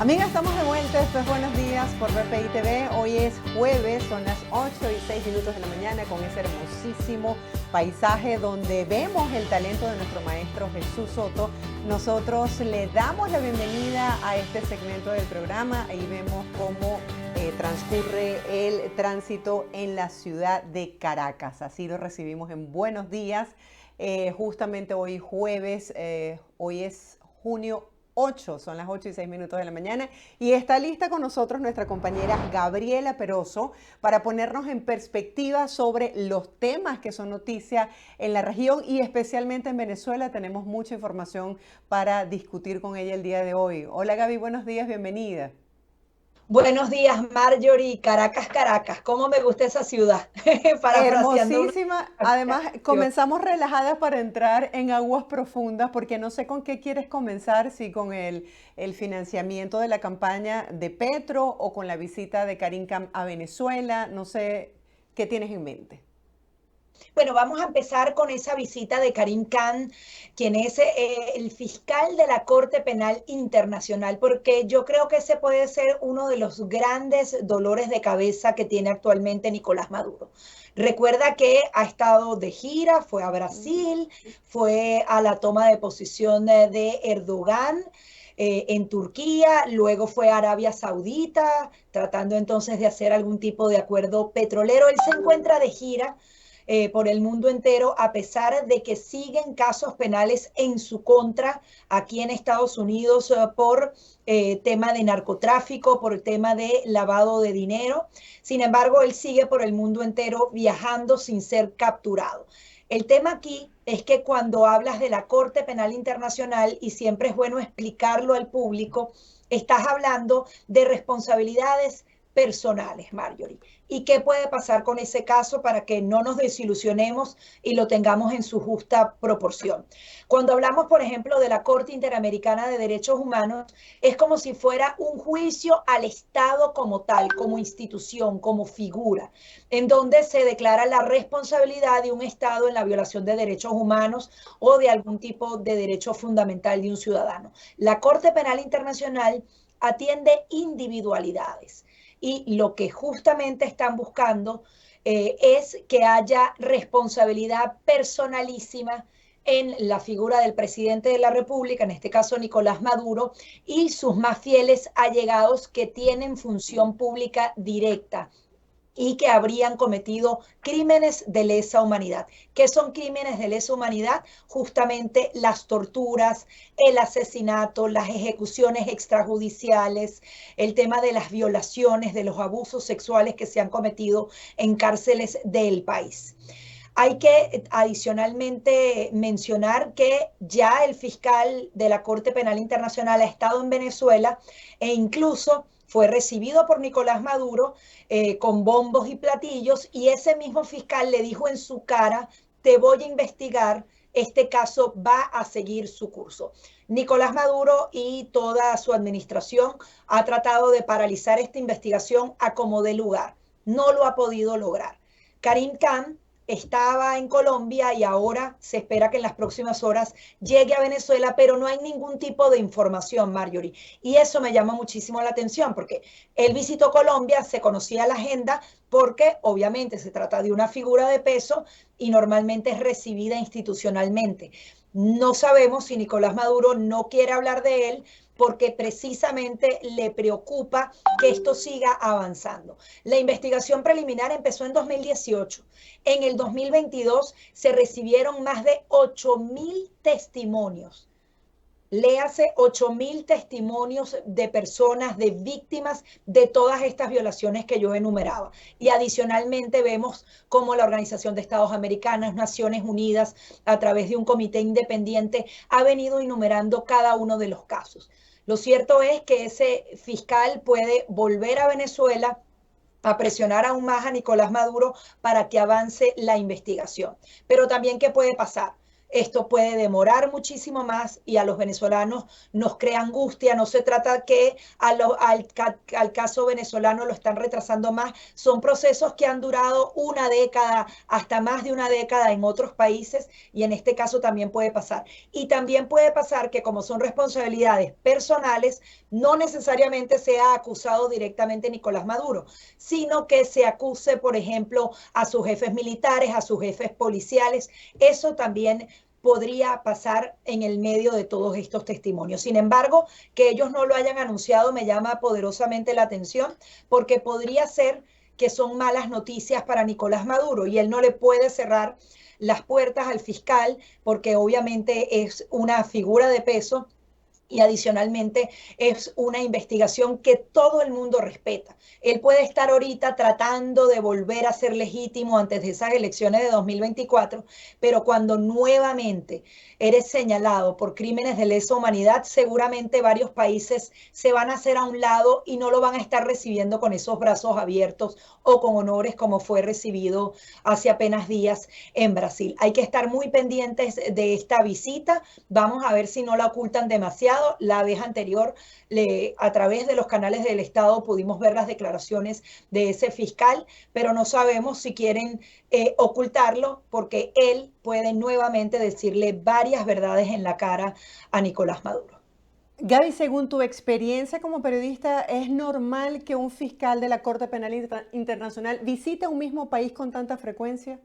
Amigas, estamos de vuelta. Esto es Buenos Días por BPI TV. Hoy es jueves, son las 8:06 de la mañana con ese hermosísimo paisaje donde vemos el talento de nuestro maestro Jesús Soto. Nosotros le damos la bienvenida a este segmento del programa. Ahí vemos cómo transcurre el tránsito en la ciudad de Caracas. Así lo recibimos en Buenos Días. Justamente hoy jueves, hoy es junio 8, son las 8:06 de la mañana y está lista con nosotros nuestra compañera Gabriela Peroso para ponernos en perspectiva sobre los temas que son noticia en la región y especialmente en Venezuela. Tenemos mucha información para discutir con ella el día de hoy. Hola Gaby, buenos días, bienvenida. Buenos días, Marjorie. Caracas, Caracas. ¿Cómo me gusta esa ciudad? Parafraseando una Hermosísima. Además, canción. comenzamos relajadas para entrar en aguas profundas, porque no sé con qué quieres comenzar, si con el financiamiento de la campaña de Petro o con la visita de Karim Khan a Venezuela. No sé qué tienes en mente. Bueno, vamos a empezar con esa visita de Karim Khan, quien es el fiscal de la Corte Penal Internacional, porque yo creo que ese puede ser uno de los grandes dolores de cabeza que tiene actualmente Nicolás Maduro. Recuerda que ha estado de gira, fue a Brasil, fue a la toma de posición de Erdogan en Turquía, luego fue a Arabia Saudita, tratando entonces de hacer algún tipo de acuerdo petrolero. Él se encuentra de gira por el mundo entero, a pesar de que siguen casos penales en su contra aquí en Estados Unidos por tema de narcotráfico, por el tema de lavado de dinero. Sin embargo, él sigue por el mundo entero viajando sin ser capturado. El tema aquí es que cuando hablas de la Corte Penal Internacional, y siempre es bueno explicarlo al público, estás hablando de responsabilidades personales, Marjorie. ¿Y qué puede pasar con ese caso para que no nos desilusionemos y lo tengamos en su justa proporción? Cuando hablamos, por ejemplo, de la Corte Interamericana de Derechos Humanos, es como si fuera un juicio al Estado como tal, como institución, como figura, en donde se declara la responsabilidad de un Estado en la violación de derechos humanos o de algún tipo de derecho fundamental de un ciudadano. La Corte Penal Internacional atiende individualidades y lo que justamente están buscando es que haya responsabilidad personalísima en la figura del presidente de la República, en este caso Nicolás Maduro, y sus más fieles allegados que tienen función pública directa y que habrían cometido crímenes de lesa humanidad. ¿Qué son crímenes de lesa humanidad? Justamente las torturas, el asesinato, las ejecuciones extrajudiciales, el tema de las violaciones, de los abusos sexuales que se han cometido en cárceles del país. Hay que adicionalmente mencionar que ya el fiscal de la Corte Penal Internacional ha estado en Venezuela e incluso fue recibido por Nicolás Maduro con bombos y platillos, y ese mismo fiscal le dijo en su cara: te voy a investigar, este caso va a seguir su curso. Nicolás Maduro y toda su administración ha tratado de paralizar esta investigación a como dé lugar. No lo ha podido lograr. Karim Khan estaba en Colombia y ahora se espera que en las próximas horas llegue a Venezuela, pero no hay ningún tipo de información, Marjorie. Y eso me llama muchísimo la atención, porque él visitó Colombia, se conocía la agenda, porque obviamente se trata de una figura de peso y normalmente es recibida institucionalmente. No sabemos si Nicolás Maduro no quiere hablar de él porque precisamente le preocupa que esto siga avanzando. La investigación preliminar empezó en 2018. En el 2022 se recibieron más de 8.000 testimonios. Léase 8.000 testimonios de personas, de víctimas de todas estas violaciones que yo enumeraba. Y adicionalmente vemos cómo la Organización de Estados Americanos, Naciones Unidas, a través de un comité independiente, ha venido enumerando cada uno de los casos. Lo cierto es que ese fiscal puede volver a Venezuela a presionar aún más a Nicolás Maduro para que avance la investigación. Pero también, ¿qué puede pasar? esto puede demorar muchísimo más y a los venezolanos nos crea angustia. No se trata que al caso venezolano lo están retrasando más. Son procesos que han durado una década, hasta más de una década en otros países, y en este caso también puede pasar. Y también puede pasar que, como son responsabilidades personales, no necesariamente sea acusado directamente Nicolás Maduro, sino que se acuse, por ejemplo, a sus jefes militares, a sus jefes policiales. Eso también podría pasar en el medio de todos estos testimonios. Sin embargo, que ellos no lo hayan anunciado me llama poderosamente la atención, porque podría ser que son malas noticias para Nicolás Maduro y él no le puede cerrar las puertas al fiscal, porque obviamente es una figura de peso y adicionalmente es una investigación que todo el mundo respeta. Él puede estar ahorita tratando de volver a ser legítimo antes de esas elecciones de 2024, pero cuando nuevamente eres señalado por crímenes de lesa humanidad, seguramente varios países se van a hacer a un lado y no lo van a estar recibiendo con esos brazos abiertos o con honores como fue recibido hace apenas días en Brasil. Hay que estar muy pendientes de esta visita. Vamos a ver si no la ocultan demasiado. La vez anterior, a través de los canales del Estado, pudimos ver las declaraciones de ese fiscal, pero no sabemos si quieren ocultarlo, porque él puede nuevamente decirle varias verdades en la cara a Nicolás Maduro. Gaby, según tu experiencia como periodista, ¿es normal que un fiscal de la Corte Penal Internacional visite un mismo país con tanta frecuencia?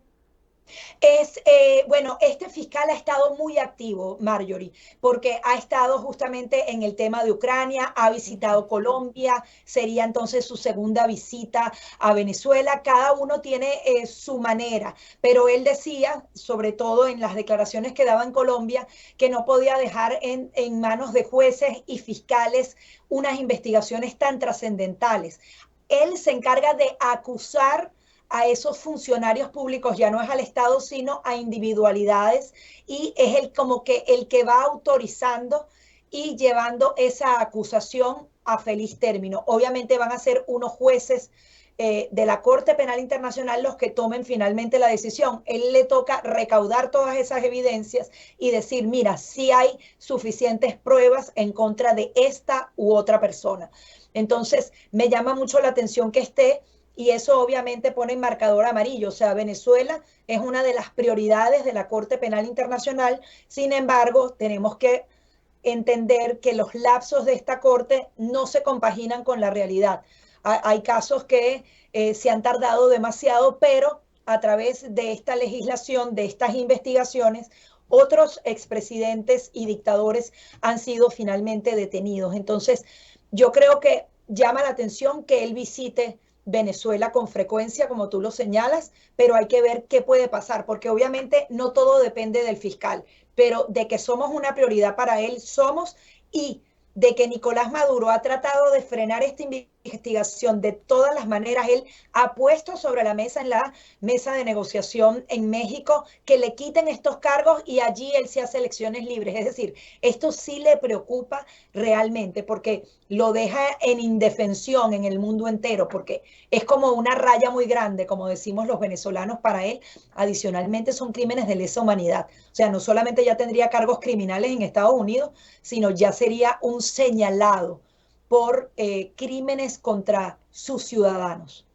Bueno, este fiscal ha estado muy activo, Marjorie, porque ha estado justamente en el tema de Ucrania, ha visitado Colombia, sería entonces su segunda visita a Venezuela. Cada uno tiene su manera, pero él decía, sobre todo en las declaraciones que daba en Colombia, que no podía dejar en manos de jueces y fiscales unas investigaciones tan trascendentales. Él se encarga de acusar a esos funcionarios públicos, ya no es al Estado, sino a individualidades, y es como que el que va autorizando y llevando esa acusación a feliz término. Obviamente van a ser unos jueces de la Corte Penal Internacional los que tomen finalmente la decisión. Él le toca recaudar todas esas evidencias y decir, mira, sí hay suficientes pruebas en contra de esta u otra persona. Entonces, me llama mucho la atención que esté, y eso obviamente pone en marcador amarillo. O sea, Venezuela es una de las prioridades de la Corte Penal Internacional. Sin embargo, tenemos que entender que los lapsos de esta Corte no se compaginan con la realidad. Hay casos que se han tardado demasiado, pero a través de esta legislación, de estas investigaciones, otros expresidentes y dictadores han sido finalmente detenidos. Entonces, yo creo que llama la atención que él visite Venezuela con frecuencia, como tú lo señalas, pero hay que ver qué puede pasar, porque obviamente no todo depende del fiscal, pero de que somos una prioridad para él, somos, y de que Nicolás Maduro ha tratado de frenar esta investigación de todas las maneras. Él ha puesto sobre la mesa, en la mesa de negociación en México, que le quiten estos cargos y allí él se hace elecciones libres. Es decir, esto sí le preocupa realmente, porque lo deja en indefensión en el mundo entero, porque es como una raya muy grande, como decimos los venezolanos, para él. Adicionalmente son crímenes de lesa humanidad. O sea, no solamente ya tendría cargos criminales en Estados Unidos, sino ya sería un señalado por crímenes contra sus ciudadanos.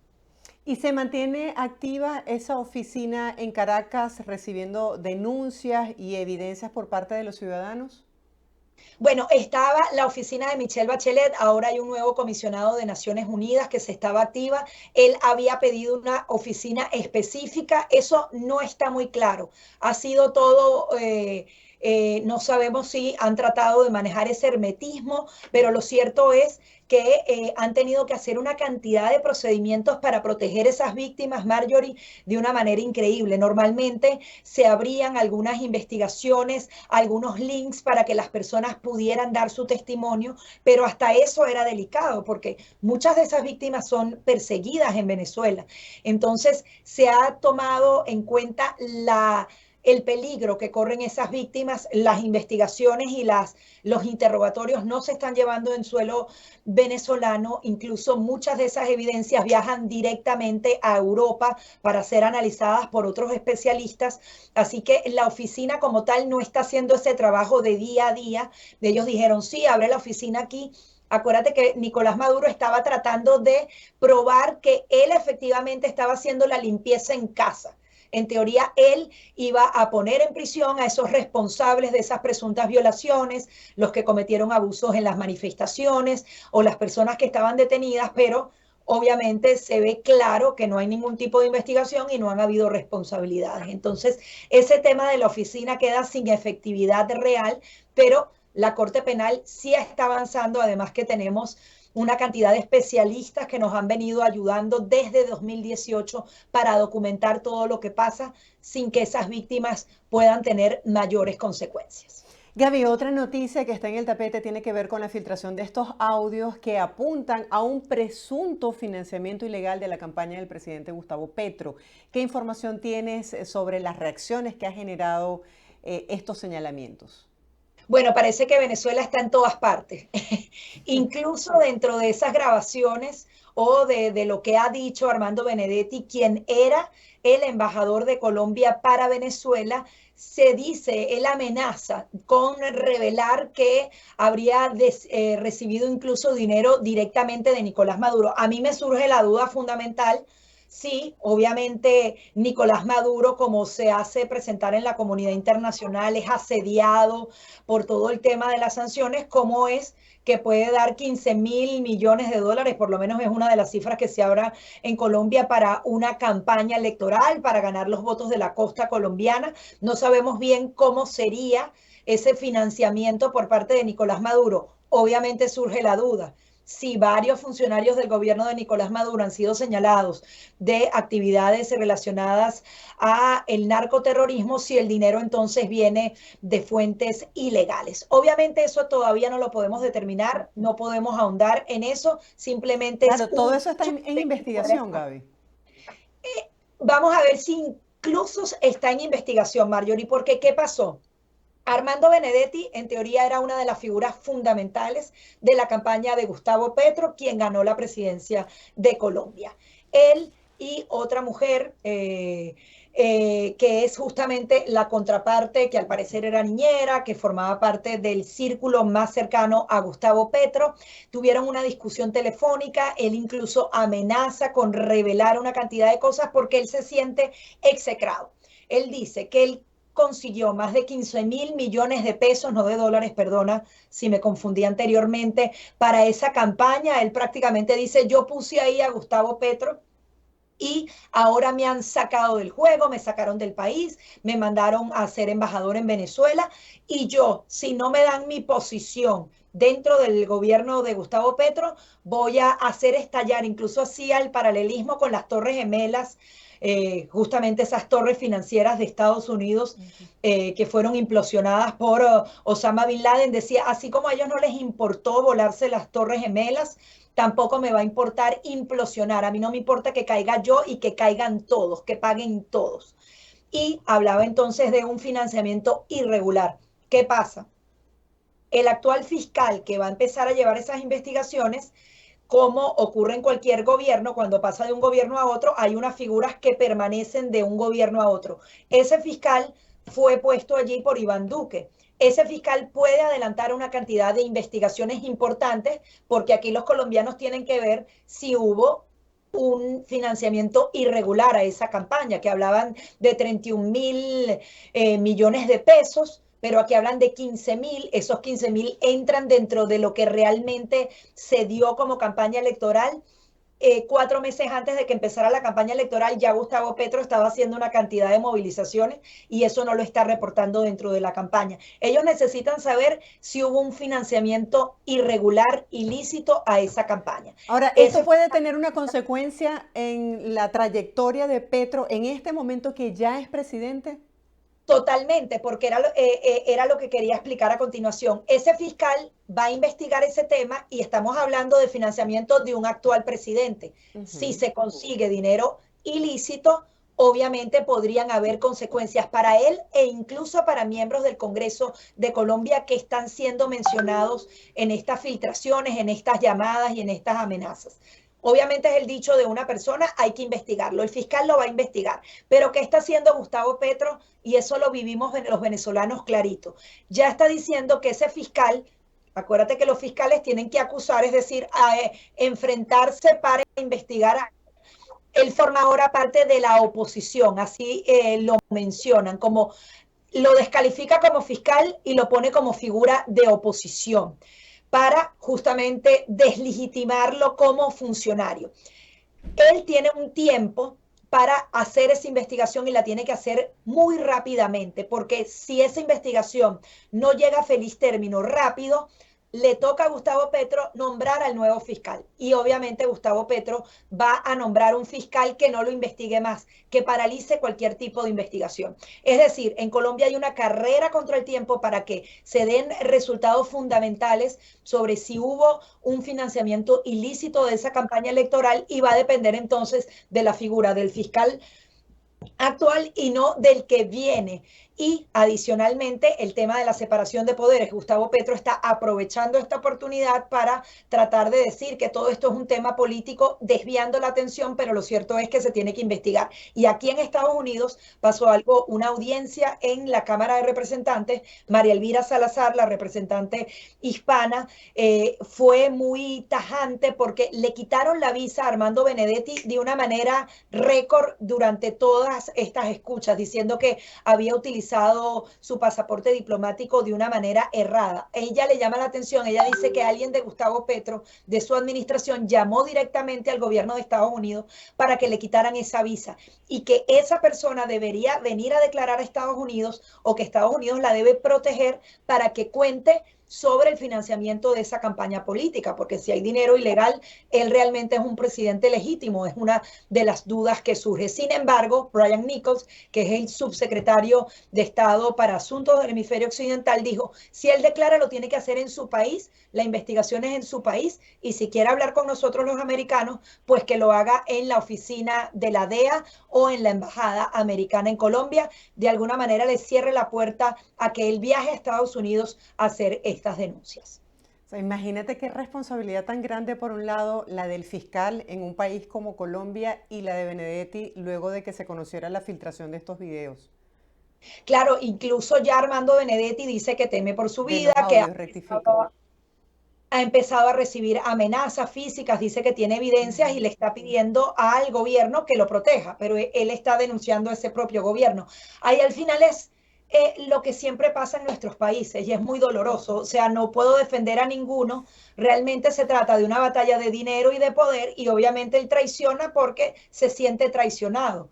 ¿Y se mantiene activa esa oficina en Caracas recibiendo denuncias y evidencias por parte de los ciudadanos? Bueno, estaba la oficina de Michelle Bachelet, ahora hay un nuevo comisionado de Naciones Unidas que se estaba activa. Él había pedido una oficina específica, eso no está muy claro. Ha sido todo... no sabemos si han tratado de manejar ese hermetismo, pero lo cierto es que han tenido que hacer una cantidad de procedimientos para proteger esas víctimas, Marjorie, de una manera increíble. Normalmente se abrían algunas investigaciones, algunos links para que las personas pudieran dar su testimonio, pero hasta eso era delicado, porque muchas de esas víctimas son perseguidas en Venezuela. Entonces, se ha tomado en cuenta el peligro que corren esas víctimas, las investigaciones y los interrogatorios no se están llevando en suelo venezolano, incluso muchas de esas evidencias viajan directamente a Europa para ser analizadas por otros especialistas, así que la oficina como tal no está haciendo ese trabajo de día a día. Ellos dijeron, sí, abre la oficina aquí. Acuérdate que Nicolás Maduro estaba tratando de probar que él efectivamente estaba haciendo la limpieza en casa. En teoría, él iba a poner en prisión a esos responsables de esas presuntas violaciones, los que cometieron abusos en las manifestaciones o las personas que estaban detenidas, pero obviamente se ve claro que no hay ningún tipo de investigación y no han habido responsabilidades. Entonces, ese tema de la oficina queda sin efectividad real, pero la Corte Penal sí está avanzando, además que tenemos una cantidad de especialistas que nos han venido ayudando desde 2018 para documentar todo lo que pasa sin que esas víctimas puedan tener mayores consecuencias. Gaby, otra noticia que está en el tapete tiene que ver con la filtración de estos audios que apuntan a un presunto financiamiento ilegal de la campaña del presidente Gustavo Petro. ¿Qué información tienes sobre las reacciones que ha generado estos señalamientos? Bueno, parece que Venezuela está en todas partes, incluso dentro de esas grabaciones o de lo que ha dicho Armando Benedetti, quien era el embajador de Colombia para Venezuela. Se dice, él amenaza con revelar que habría recibido incluso dinero directamente de Nicolás Maduro. A mí me surge la duda fundamental. Sí, obviamente Nicolás Maduro, como se hace presentar en la comunidad internacional, es asediado por todo el tema de las sanciones. ¿Cómo es que puede dar 15.000 millones de dólares? Por lo menos es una de las cifras que se habla en Colombia para una campaña electoral, para ganar los votos de la costa colombiana. No sabemos bien cómo sería ese financiamiento por parte de Nicolás Maduro. Obviamente surge la duda. Si varios funcionarios del gobierno de Nicolás Maduro han sido señalados de actividades relacionadas a el narcoterrorismo, si el dinero entonces viene de fuentes ilegales. Obviamente eso todavía no lo podemos determinar, no podemos ahondar en eso, simplemente claro, es todo eso está en investigación, Gaby. Vamos a ver si incluso está en investigación, Marjorie, porque ¿qué pasó? Armando Benedetti, en teoría, era una de las figuras fundamentales de la campaña de Gustavo Petro, quien ganó la presidencia de Colombia. Él y otra mujer, que es justamente la contraparte, que al parecer era niñera, que formaba parte del círculo más cercano a Gustavo Petro, tuvieron una discusión telefónica. Él incluso amenaza con revelar una cantidad de cosas porque él se siente execrado. Él dice que él consiguió más de 15.000 millones de pesos, no de dólares, perdona si me confundí anteriormente, para esa campaña. Él prácticamente dice, yo puse ahí a Gustavo Petro y ahora me han sacado del juego, me sacaron del país, me mandaron a ser embajador en Venezuela y yo, si no me dan mi posición dentro del gobierno de Gustavo Petro, voy a hacer estallar, incluso hacía el paralelismo con las Torres Gemelas, justamente esas torres financieras de Estados Unidos que fueron implosionadas por Osama Bin Laden. Decía, así como a ellos no les importó volarse las Torres Gemelas, tampoco me va a importar implosionar. A mí no me importa que caiga yo y que caigan todos, que paguen todos. Y hablaba entonces de un financiamiento irregular. ¿Qué pasa? El actual fiscal que va a empezar a llevar esas investigaciones, como ocurre en cualquier gobierno, cuando pasa de un gobierno a otro, hay unas figuras que permanecen de un gobierno a otro. Ese fiscal fue puesto allí por Iván Duque. Ese fiscal puede adelantar una cantidad de investigaciones importantes, porque aquí los colombianos tienen que ver si hubo un financiamiento irregular a esa campaña, que hablaban de 31.000 millones de pesos, pero aquí hablan de 15.000. Esos 15.000 entran dentro de lo que realmente se dio como campaña electoral. 4 meses antes de que empezara la campaña electoral, ya Gustavo Petro estaba haciendo una cantidad de movilizaciones y eso no lo está reportando dentro de la campaña. Ellos necesitan saber si hubo un financiamiento irregular, ilícito a esa campaña. Ahora, ¿esto puede tener una consecuencia en la trayectoria de Petro en este momento que ya es presidente? Totalmente, porque era lo que quería explicar a continuación. Ese fiscal va a investigar ese tema y estamos hablando de financiamiento de un actual presidente. Si se consigue dinero ilícito, obviamente podrían haber consecuencias para él e incluso para miembros del Congreso de Colombia que están siendo mencionados en estas filtraciones, en estas llamadas y en estas amenazas. Obviamente es el dicho de una persona, hay que investigarlo. El fiscal lo va a investigar. Pero ¿qué está haciendo Gustavo Petro? Y eso lo vivimos los venezolanos clarito. Ya está diciendo que ese fiscal, acuérdate que los fiscales tienen que acusar, es decir, enfrentarse para investigar. Él forma ahora parte de la oposición, así lo mencionan, como lo descalifica como fiscal y lo pone como figura de oposición para justamente deslegitimarlo como funcionario. Él tiene un tiempo para hacer esa investigación y la tiene que hacer muy rápidamente, porque si esa investigación no llega a feliz término rápido, le toca a Gustavo Petro nombrar al nuevo fiscal. Y obviamente Gustavo Petro va a nombrar un fiscal que no lo investigue más, que paralice cualquier tipo de investigación. Es decir, en Colombia hay una carrera contra el tiempo para que se den resultados fundamentales sobre si hubo un financiamiento ilícito de esa campaña electoral y va a depender entonces de la figura del fiscal actual y no del que viene. Y adicionalmente el tema de la separación de poderes. Gustavo Petro está aprovechando esta oportunidad para tratar de decir que todo esto es un tema político, desviando la atención, pero lo cierto es que se tiene que investigar. Y aquí en Estados Unidos pasó algo, una audiencia en la Cámara de Representantes. María Elvira Salazar, la representante hispana, fue muy tajante porque le quitaron la visa a Armando Benedetti de una manera récord durante todas estas escuchas, diciendo que había utilizado su pasaporte diplomático de una manera errada. Ella le llama la atención, ella dice que alguien de Gustavo Petro, de su administración, llamó directamente al gobierno de Estados Unidos para que le quitaran esa visa y que esa persona debería venir a declarar a Estados Unidos o que Estados Unidos la debe proteger para que cuente sobre el financiamiento de esa campaña política, porque si hay dinero ilegal, él realmente es un presidente legítimo, es una de las dudas que surge. Sin embargo, Brian Nichols, que es el subsecretario de Estado para Asuntos del Hemisferio Occidental, dijo, si él declara, lo tiene que hacer en su país, la investigación es en su país, y si quiere hablar con nosotros los americanos, pues que lo haga en la oficina de la DEA o en la embajada americana en Colombia, de alguna manera le cierre la puerta a que él viaje a Estados Unidos a hacer estas denuncias. O sea, imagínate qué responsabilidad tan grande, por un lado, la del fiscal en un país como Colombia y la de Benedetti luego de que se conociera la filtración de estos videos. Claro, incluso ya Armando Benedetti dice que teme por su De vida, los audios, rectifico. ha empezado a recibir amenazas físicas, dice que tiene evidencias y le está pidiendo al gobierno que lo proteja, pero él está denunciando a ese propio gobierno. Ahí al final es lo que siempre pasa en nuestros países y es muy doloroso, o sea, no puedo defender a ninguno, realmente se trata de una batalla de dinero y de poder y obviamente él traiciona porque se siente traicionado,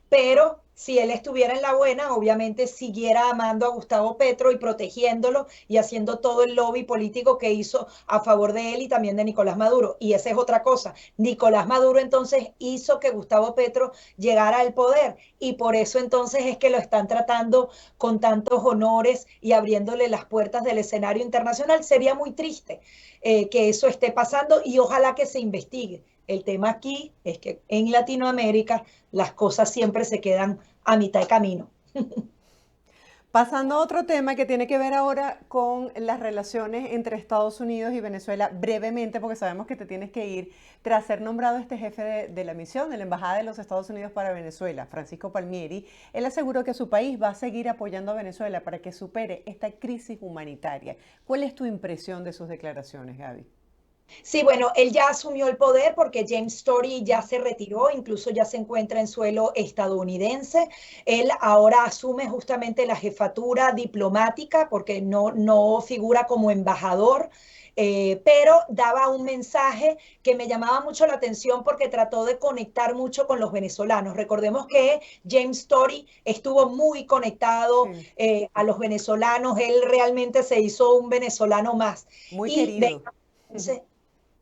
pero si él estuviera en la buena, obviamente siguiera amando a Gustavo Petro y protegiéndolo y haciendo todo el lobby político que hizo a favor de él y también de Nicolás Maduro. Y esa es otra cosa. Nicolás Maduro entonces hizo que Gustavo Petro llegara al poder y por eso entonces es que lo están tratando con tantos honores y abriéndole las puertas del escenario internacional. Sería muy triste que eso esté pasando y ojalá que se investigue. El tema aquí es que en Latinoamérica las cosas siempre se quedan a mitad de camino. Pasando a otro tema que tiene que ver ahora con las relaciones entre Estados Unidos y Venezuela, brevemente, porque sabemos que te tienes que ir, tras ser nombrado este jefe de la misión de la Embajada de los Estados Unidos para Venezuela, Francisco Palmieri, él aseguró que su país va a seguir apoyando a Venezuela para que supere esta crisis humanitaria. ¿Cuál es tu impresión de sus declaraciones, Gaby? Sí, bueno, él ya asumió el poder porque James Story ya se retiró, incluso ya se encuentra en suelo estadounidense. Él ahora asume justamente la jefatura diplomática porque no figura como embajador. Pero daba un mensaje que me llamaba mucho la atención porque trató de conectar mucho con los venezolanos. Recordemos que James Story estuvo muy conectado Sí. a los venezolanos, él realmente se hizo un venezolano más. Muy Y querido.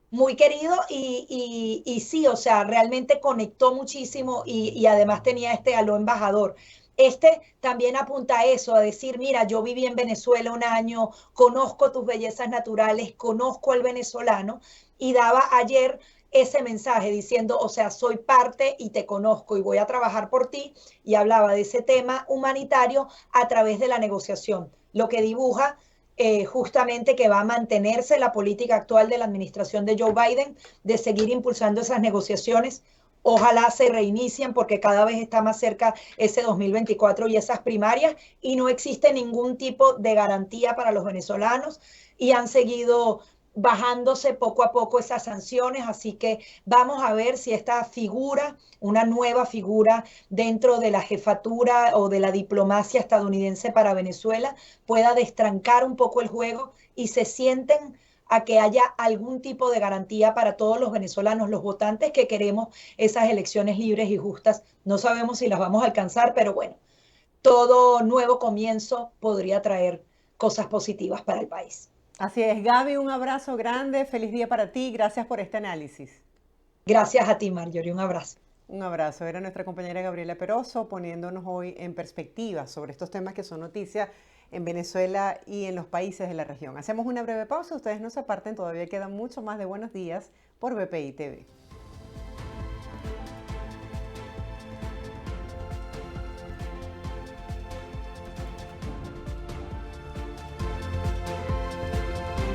muy querido y sí, o sea, realmente conectó muchísimo y además tenía este halo embajador. Este también apunta a eso, a decir, mira, yo viví en Venezuela un año, conozco tus bellezas naturales, conozco al venezolano y daba ayer ese mensaje diciendo, o sea, soy parte y te conozco y voy a trabajar por ti, y hablaba de ese tema humanitario a través de la negociación, lo que dibuja justamente que va a mantenerse la política actual de la administración de Joe Biden de seguir impulsando esas negociaciones. Ojalá se reinicien porque cada vez está más cerca ese 2024 y esas primarias, y no existe ningún tipo de garantía para los venezolanos y han seguido bajándose poco a poco esas sanciones, así que vamos a ver si esta figura, una nueva figura dentro de la jefatura o de la diplomacia estadounidense para Venezuela, pueda destrancar un poco el juego y se sienten a que haya algún tipo de garantía para todos los venezolanos, los votantes que queremos esas elecciones libres y justas. No sabemos si las vamos a alcanzar, pero bueno, todo nuevo comienzo podría traer cosas positivas para el país. Así es, Gaby, un abrazo grande, feliz día para ti, gracias por este análisis. Gracias a ti, Marjorie, un abrazo. Un abrazo, era nuestra compañera Gabriela Peroso poniéndonos hoy en perspectiva sobre estos temas que son noticia en Venezuela y en los países de la región. Hacemos una breve pausa, ustedes no se aparten, todavía queda mucho más de Buenos Días por BPI TV.